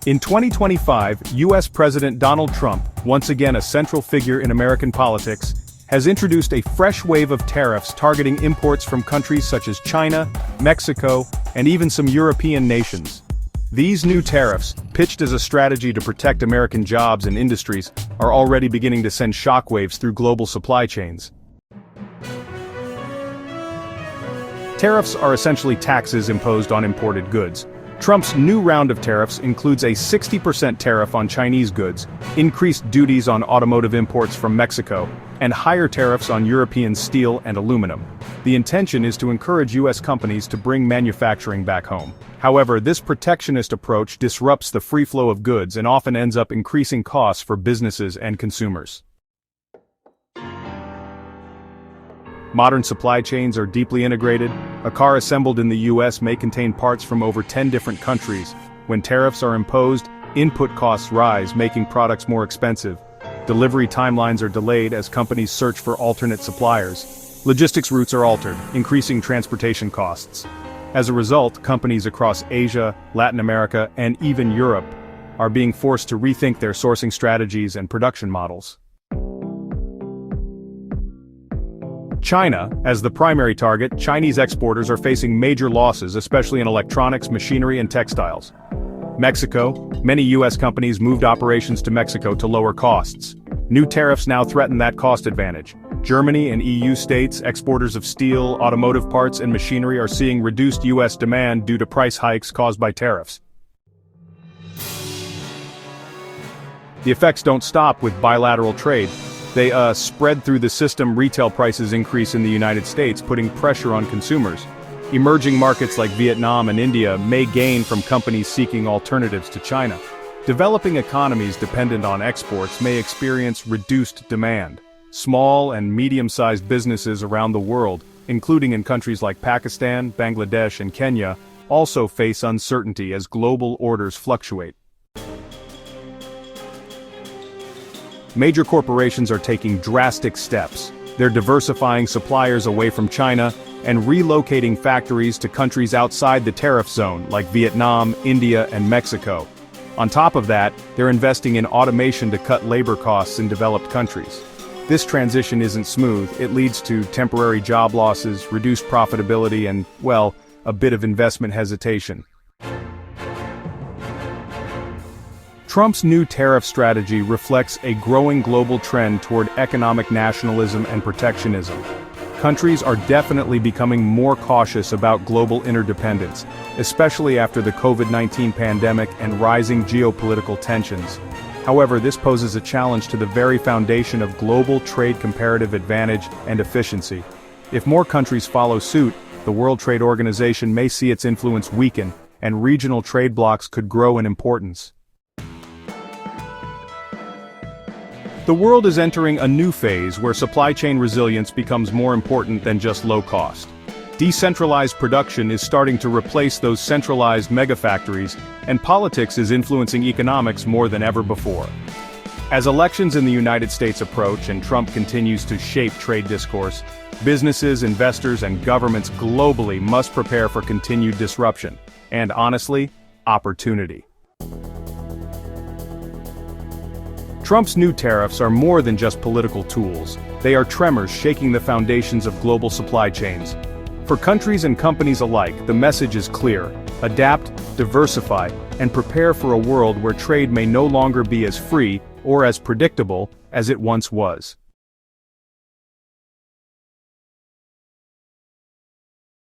In 2025, US President Donald Trump, once again a central figure in American politics, has introduced a fresh wave of tariffs targeting imports from countries such as China, Mexico, and even some European nations. These new tariffs, pitched as a strategy to protect American jobs and industries, are already beginning to send shockwaves through global supply chains. Tariffs are essentially taxes imposed on imported goods. Trump's new round of tariffs includes a 60% tariff on Chinese goods, increased duties on automotive imports from Mexico, and higher tariffs on European steel and aluminum. The intention is to encourage US companies to bring manufacturing back home. However, this protectionist approach disrupts the free flow of goods and often ends up increasing costs for businesses and consumers. Modern supply chains are deeply integrated. A car assembled in the US may contain parts from over 10 different countries. When tariffs are imposed, input costs rise, making products more expensive. Delivery timelines are delayed as companies search for alternate suppliers. Logistics routes are altered, increasing transportation costs. As a result, companies across Asia, Latin America, and even Europe are being forced to rethink their sourcing strategies and production models. China, as the primary target, Chinese exporters are facing major losses, especially in electronics, machinery, and textiles. Mexico, many US companies moved operations to Mexico to lower costs. New tariffs now threaten that cost advantage. Germany and EU states, exporters of steel, automotive parts, and machinery are seeing reduced US demand due to price hikes caused by tariffs. The effects don't stop with bilateral trade. They spread through the system. Retail prices increase in the United States, putting pressure on consumers. Emerging markets like Vietnam and India may gain from companies seeking alternatives to China. Developing economies dependent on exports may experience reduced demand. Small and medium-sized businesses around the world, including in countries like Pakistan, Bangladesh, and Kenya, also face uncertainty as global orders fluctuate. Major corporations are taking drastic steps. They're diversifying suppliers away from China and relocating factories to countries outside the tariff zone like Vietnam, India, and Mexico. On top of that, they're investing in automation to cut labor costs in developed countries. This transition isn't smooth. It leads to temporary job losses, reduced profitability, and, well, a bit of investment hesitation. Trump's new tariff strategy reflects a growing global trend toward economic nationalism and protectionism. Countries are definitely becoming more cautious about global interdependence, especially after the COVID-19 pandemic and rising geopolitical tensions. However, this poses a challenge to the very foundation of global trade comparative advantage and efficiency. If more countries follow suit, the World Trade Organization may see its influence weaken, and regional trade blocs could grow in importance. The world is entering a new phase where supply chain resilience becomes more important than just low cost. Decentralized production is starting to replace those centralized megafactories, and politics is influencing economics more than ever before. As elections in the United States approach and Trump continues to shape trade discourse, businesses, investors, and governments globally must prepare for continued disruption, and honestly, opportunity. Trump's new tariffs are more than just political tools. They are tremors shaking the foundations of global supply chains. For countries and companies alike, the message is clear: adapt, diversify, and prepare for a world where trade may no longer be as free or as predictable as it once was.